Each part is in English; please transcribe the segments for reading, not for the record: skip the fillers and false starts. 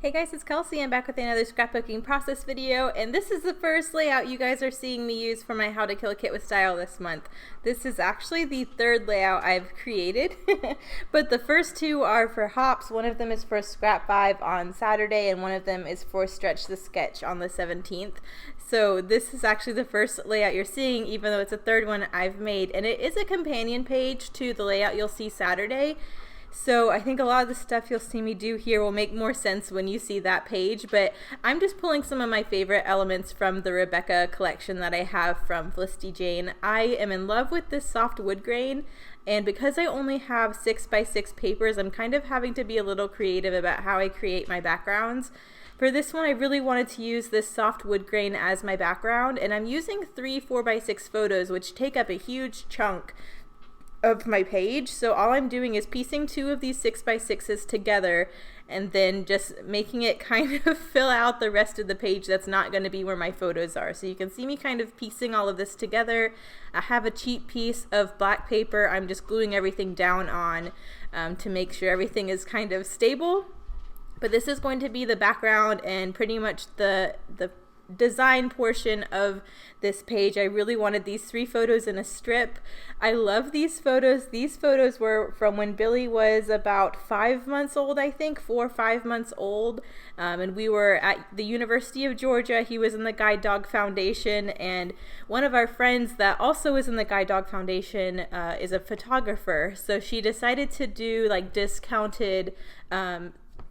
Hey guys, it's Kelsey. I'm back with another scrapbooking process video, and this is the first layout you guys are seeing me use for my How to Kill a Kit with Style this month. This is actually the third layout I've created, but the first two are for hops. One of them is for Scrap 5 on Saturday, and one of them is for Stretch the Sketch on the 17th. So this is actually the first layout you're seeing, even though it's a third one I've made, and it is a companion page to the layout you'll see Saturday. So I think a lot of the stuff you'll see me do here will make more sense when you see that page, but I'm just pulling some of my favorite elements from the Rebecca collection that I have from Felicity Jane. I am in love with this soft wood grain, and because I only have 6x6 papers, I'm kind of having to be a little creative about how I create my backgrounds. For this one, I really wanted to use this soft wood grain as my background, and I'm using 3 4x6 photos, which take up a huge chunk of my page. So all I'm doing is piecing 2 of these 6x6s together and then just making it kind of fill out the rest of the page that's not going to be where my photos are. So you can see me kind of piecing all of this together. I have a cheap piece of black paper I'm just gluing everything down on to make sure everything is kind of stable. But this is going to be the background and pretty much the design portion of this page. I really wanted these 3 photos in a strip. I love these photos. These photos were from when Billy was about 5 months old, I think, 4 or 5 months old, and we were at the University of Georgia. He was in the Guide Dog Foundation, and one of our friends that also is in the Guide Dog Foundation is a photographer, so she decided to do like discounted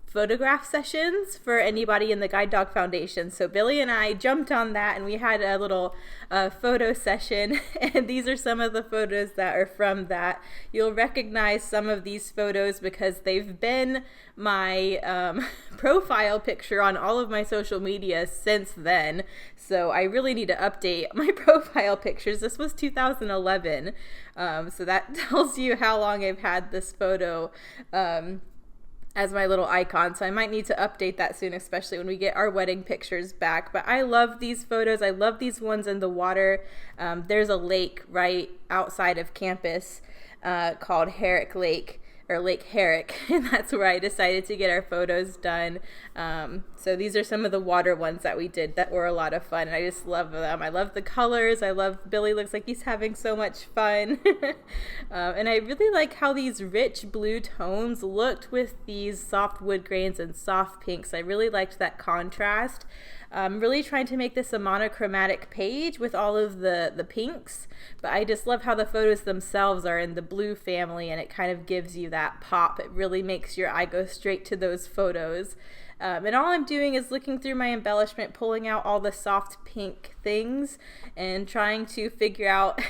photograph sessions for anybody in the Guide Dog Foundation. So Billy and I jumped on that and we had a little photo session, and these are some of the photos that are from that. You'll recognize some of these photos because they've been my profile picture on all of my social media since then. So I really need to update my profile pictures. This was 2011, so that tells you how long I've had this photo as my little icon, so I might need to update that soon, especially when we get our wedding pictures back. But I love these photos. I love these ones in the water. There's a lake right outside of campus called Herrick Lake, or Lake Herrick, and that's where I decided to get our photos done. So these are some of the water ones that we did that were a lot of fun, and I just love them. I love the colors. I love Billy looks like he's having so much fun. And I really like how these rich blue tones looked with these soft wood grains and soft pinks. I really liked that contrast. I'm really trying to make this a monochromatic page with all of the pinks, but I just love how the photos themselves are in the blue family, and it kind of gives you that pop. It really makes your eye go straight to those photos. And all I'm doing is looking through my embellishment, pulling out all the soft pink things and trying to figure out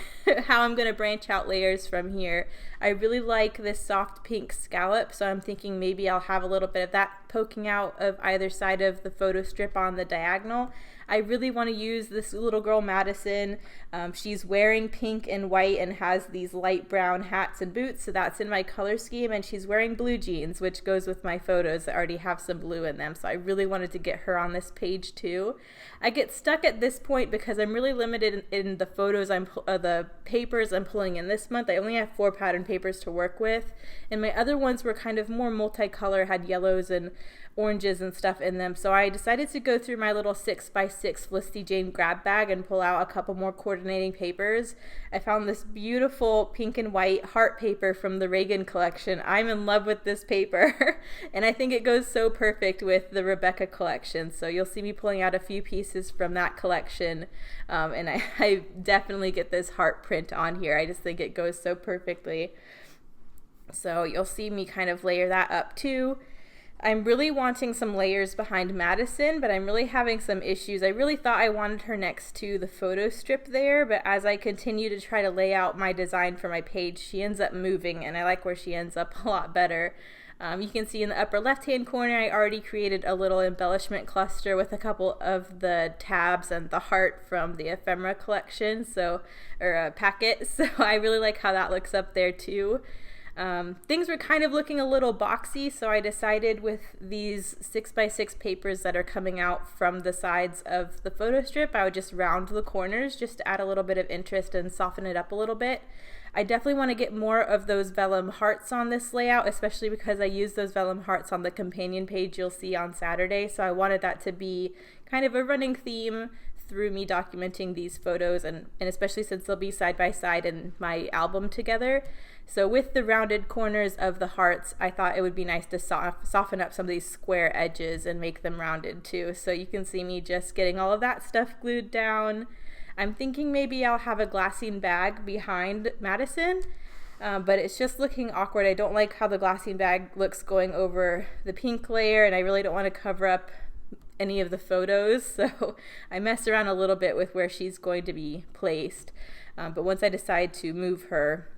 how I'm going to branch out layers from here. I really like this soft pink scallop, so I'm thinking maybe I'll have a little bit of that poking out of either side of the photo strip on the diagonal. I really want to use this little girl Madison. She's wearing pink and white and has these light brown hats and boots, so that's in my color scheme, and she's wearing blue jeans, which goes with my photos that already have some blue in them, so I really wanted to get her on this page too. I get stuck at this point because I'm really limited in the photos the papers I'm pulling in this month. I only have 4 pattern papers to work with, and my other ones were kind of more multicolor, had yellows and oranges and stuff in them. So I decided to go through my little 6x6 Felicity Jane grab bag and pull out a couple more coordinating papers. I found this beautiful pink and white heart paper from the Reagan collection. I'm in love with this paper and I think it goes so perfect with the Rebecca collection. So you'll see me pulling out a few pieces from that collection, and I definitely get this heart print on here. I just think it goes so perfectly. So you'll see me kind of layer that up too. I'm really wanting some layers behind Madison, but I'm really having some issues. I really thought I wanted her next to the photo strip there, but as I continue to try to lay out my design for my page, she ends up moving, and I like where she ends up a lot better. You can see in the upper left-hand corner, I already created a little embellishment cluster with a couple of the tabs and the heart from the ephemera collection, or packet, so I really like how that looks up there too. Things were kind of looking a little boxy, so I decided with these 6x6 papers that are coming out from the sides of the photo strip, I would just round the corners just to add a little bit of interest and soften it up a little bit. I definitely want to get more of those vellum hearts on this layout, especially because I use those vellum hearts on the companion page you'll see on Saturday. So I wanted that to be kind of a running theme through me documenting these photos, and especially since they'll be side by side in my album together. So with the rounded corners of the hearts, I thought it would be nice to soften up some of these square edges and make them rounded too. So you can see me just getting all of that stuff glued down. I'm thinking maybe I'll have a glassine bag behind Madison, but it's just looking awkward. I don't like how the glassine bag looks going over the pink layer, and I really don't want to cover up any of the photos, so I messed around a little bit with where she's going to be placed, but once I decide to move her,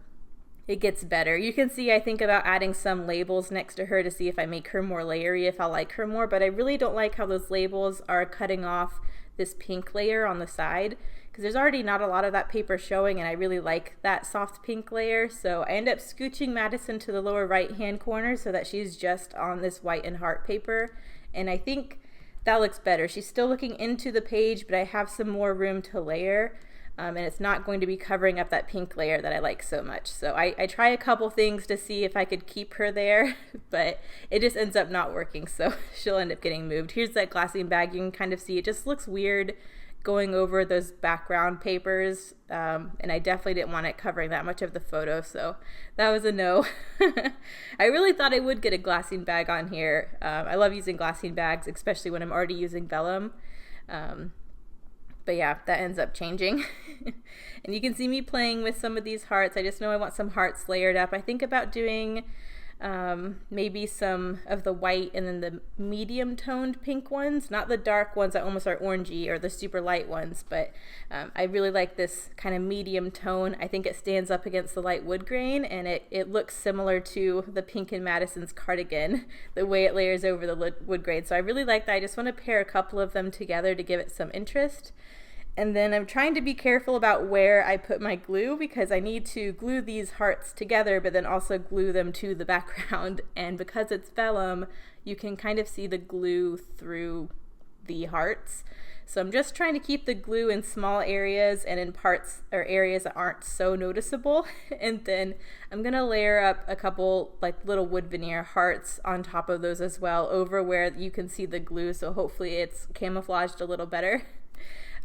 it gets better. You can see I think about adding some labels next to her to see if I make her more layery, if I like her more, but I really don't like how those labels are cutting off this pink layer on the side, because there's already not a lot of that paper showing, and I really like that soft pink layer. So I end up scooching Madison to the lower right hand corner so that she's just on this white and heart paper, and I think that looks better. She's still looking into the page, but I have some more room to layer, and it's not going to be covering up that pink layer that I like so much. So I try a couple things to see if I could keep her there, but it just ends up not working, so she'll end up getting moved. Here's that glassine bag. You can kind of see it just looks weird going over those background papers, and I definitely didn't want it covering that much of the photo, so that was a no. I really thought I would get a glassine bag on here. I love using glassine bags, especially when I'm already using vellum, but yeah, that ends up changing. And you can see me playing with some of these hearts. I just know I want some hearts layered up. I think about doing maybe some of the white and then the medium toned pink ones, not the dark ones that almost are orangey or the super light ones, but I really like this kind of medium tone. I think it stands up against the light wood grain, and it looks similar to the pink in Madison's cardigan, the way it layers over the wood grain. So I really like that. I just want to pair a couple of them together to give it some interest. And then I'm trying to be careful about where I put my glue, because I need to glue these hearts together, but then also glue them to the background. And because it's vellum, you can kind of see the glue through the hearts. So I'm just trying to keep the glue in small areas and in parts or areas that aren't so noticeable. And then I'm gonna layer up a couple like little wood veneer hearts on top of those as well, over where you can see the glue. So hopefully it's camouflaged a little better.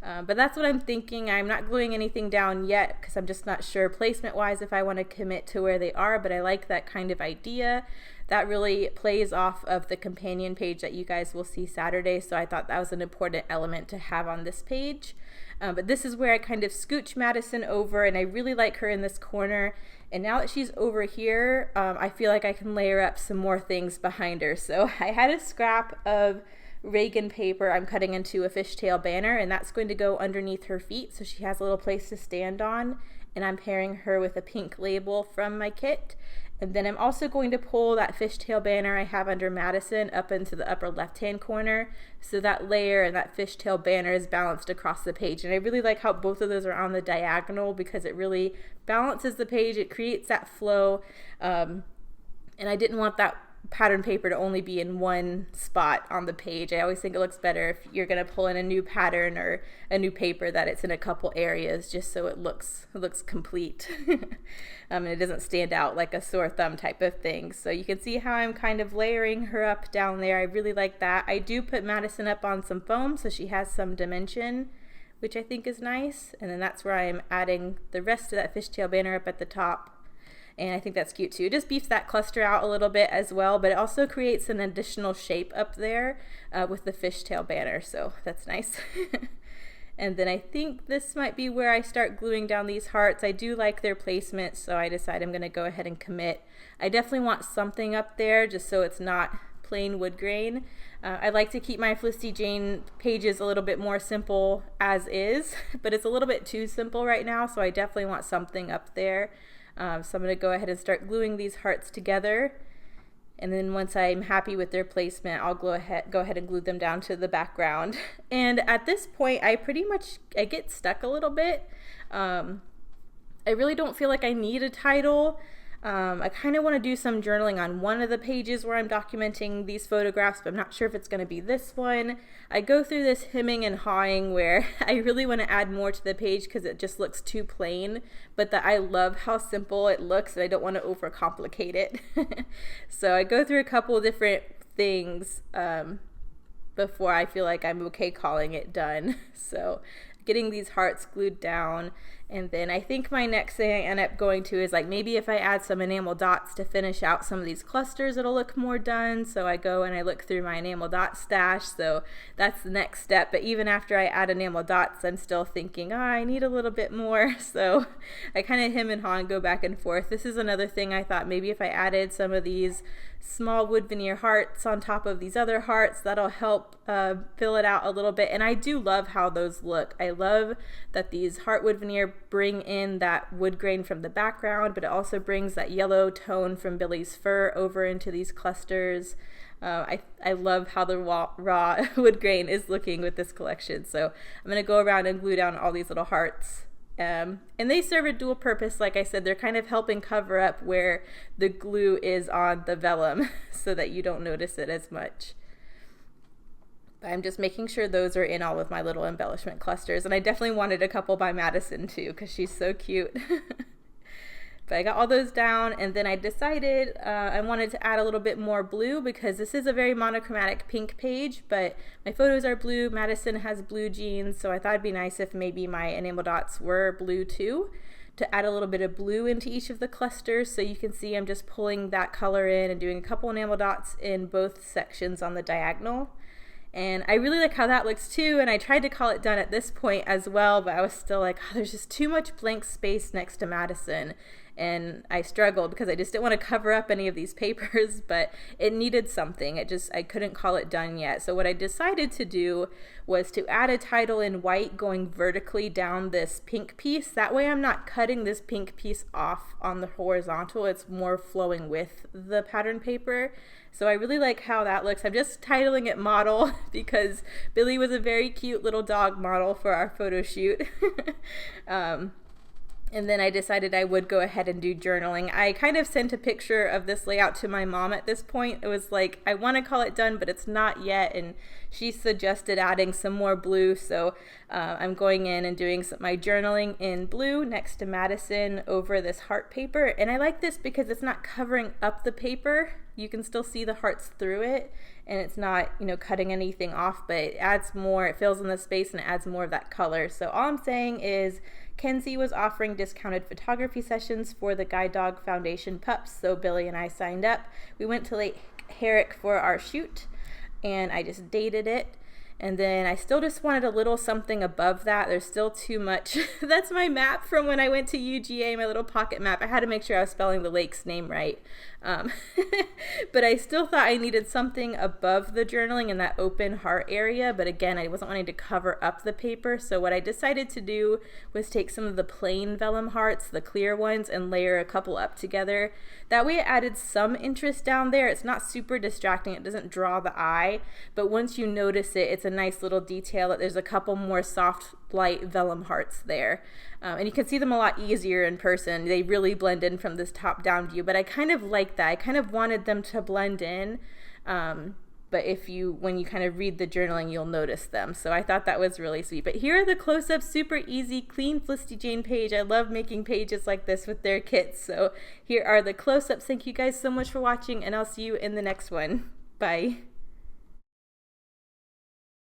But that's what I'm thinking. I'm not gluing anything down yet because I'm just not sure placement wise if I want to commit to where they are, but I like that kind of idea. That really plays off of the companion page that you guys will see Saturday, so I thought that was an important element to have on this page. But this is where I kind of scooch Madison over, and I really like her in this corner. And now that she's over here, I feel like I can layer up some more things behind her. So I had a scrap of Reagan paper I'm cutting into a fishtail banner, and that's going to go underneath her feet so she has a little place to stand on, and I'm pairing her with a pink label from my kit. And then I'm also going to pull that fishtail banner I have under Madison up into the upper left hand corner, so that layer and that fishtail banner is balanced across the page. And I really like how both of those are on the diagonal because it really balances the page, it creates that flow, and I didn't want that pattern paper to only be in one spot on the page. I always think it looks better if you're going to pull in a new pattern or a new paper that it's in a couple areas, just so it looks complete. And it doesn't stand out like a sore thumb type of thing. So you can see how I'm kind of layering her up down there. I really like that. I do put Madison up on some foam so she has some dimension, which I think is nice. And then that's where I am adding the rest of that fishtail banner up at the top. And I think that's cute too. It just beefs that cluster out a little bit as well, but it also creates an additional shape up there with the fishtail banner, so that's nice. And then I think this might be where I start gluing down these hearts. I do like their placement, so I decide I'm going to go ahead and commit. I definitely want something up there just so it's not plain wood grain. I like to keep my Felicity Jane pages a little bit more simple as is, but it's a little bit too simple right now, so I definitely want something up there. So I'm going to go ahead and start gluing these hearts together, and then once I'm happy with their placement, I'll go ahead and glue them down to the background. And at this point, I get stuck a little bit. I really don't feel like I need a title. I kind of want to do some journaling on one of the pages where I'm documenting these photographs, but I'm not sure if it's going to be this one. I go through this hemming and hawing where I really want to add more to the page because it just looks too plain, but that I love how simple it looks and I don't want to overcomplicate it. So I go through a couple different things before I feel like I'm okay calling it done. So getting these hearts glued down, and then I think my next thing I end up going to is like maybe if I add some enamel dots to finish out some of these clusters, it'll look more done. So I go and I look through my enamel dot stash, so that's the next step. But even after I add enamel dots, I'm still thinking, oh, I need a little bit more. So I kind of hem and haw and go back and forth. This is another thing I thought maybe if I added some of these small wood veneer hearts on top of these other hearts, that'll help fill it out a little bit. And I do love how those look. I love that these heart wood veneer bring in that wood grain from the background, but it also brings that yellow tone from Billy's fur over into these clusters. I love how the raw wood grain is looking with this collection. So I'm going to go around and glue down all these little hearts. And they serve a dual purpose. Like I said, they're kind of helping cover up where the glue is on the vellum so that you don't notice it as much. But I'm just making sure those are in all of my little embellishment clusters. And I definitely wanted a couple by Madison too because she's so cute. But I got all those down, and then I decided I wanted to add a little bit more blue because this is a very monochromatic pink page, but my photos are blue. Madison has blue jeans, so I thought it'd be nice if maybe my enamel dots were blue too, to add a little bit of blue into each of the clusters. So you can see I'm just pulling that color in and doing a couple enamel dots in both sections on the diagonal. And I really like how that looks too, and I tried to call it done at this point as well, but I was still like, oh, there's just too much blank space next to Madison. And I struggled because I just didn't want to cover up any of these papers, but it needed something. I couldn't call it done yet. So what I decided to do was to add a title in white going vertically down this pink piece. That way I'm not cutting this pink piece off on the horizontal. It's more flowing with the pattern paper. So I really like how that looks. I'm just titling it Model because Billy was a very cute little dog model for our photo shoot. And then I decided I would go ahead and do journaling. I kind of sent a picture of this layout to my mom at this point. It was like, I want to call it done, but it's not yet. And she suggested adding some more blue. So I'm going in and doing my journaling in blue next to Madison over this heart paper. And I like this because it's not covering up the paper. You can still see the hearts through it. And it's not, cutting anything off, but it adds more, it fills in the space and it adds more of that color. So all I'm saying is Kenzie was offering discounted photography sessions for the Guide Dog Foundation pups, so Billy and I signed up. We went to Lake Herrick for our shoot, and I just dated it. And then I still just wanted a little something above that. There's still too much. That's my map from when I went to UGA, my little pocket map. I had to make sure I was spelling the lake's name right. But I still thought I needed something above the journaling in that open heart area. But again, I wasn't wanting to cover up the paper. So what I decided to do was take some of the plain vellum hearts, the clear ones, and layer a couple up together. That way it added some interest down there. It's not super distracting. It doesn't draw the eye. But once you notice it, it's a nice little detail that there's a couple more soft light vellum hearts there. And you can see them a lot easier in person. They really blend in from this top down view, but I kind of like that. I kind of wanted them to blend in. But when you kind of read the journaling, you'll notice them. So I thought that was really sweet. But here are the close-ups, super easy, clean Felicity Jane page. I love making pages like this with their kits. So here are the close-ups. Thank you guys so much for watching, and I'll see you in the next one. Bye.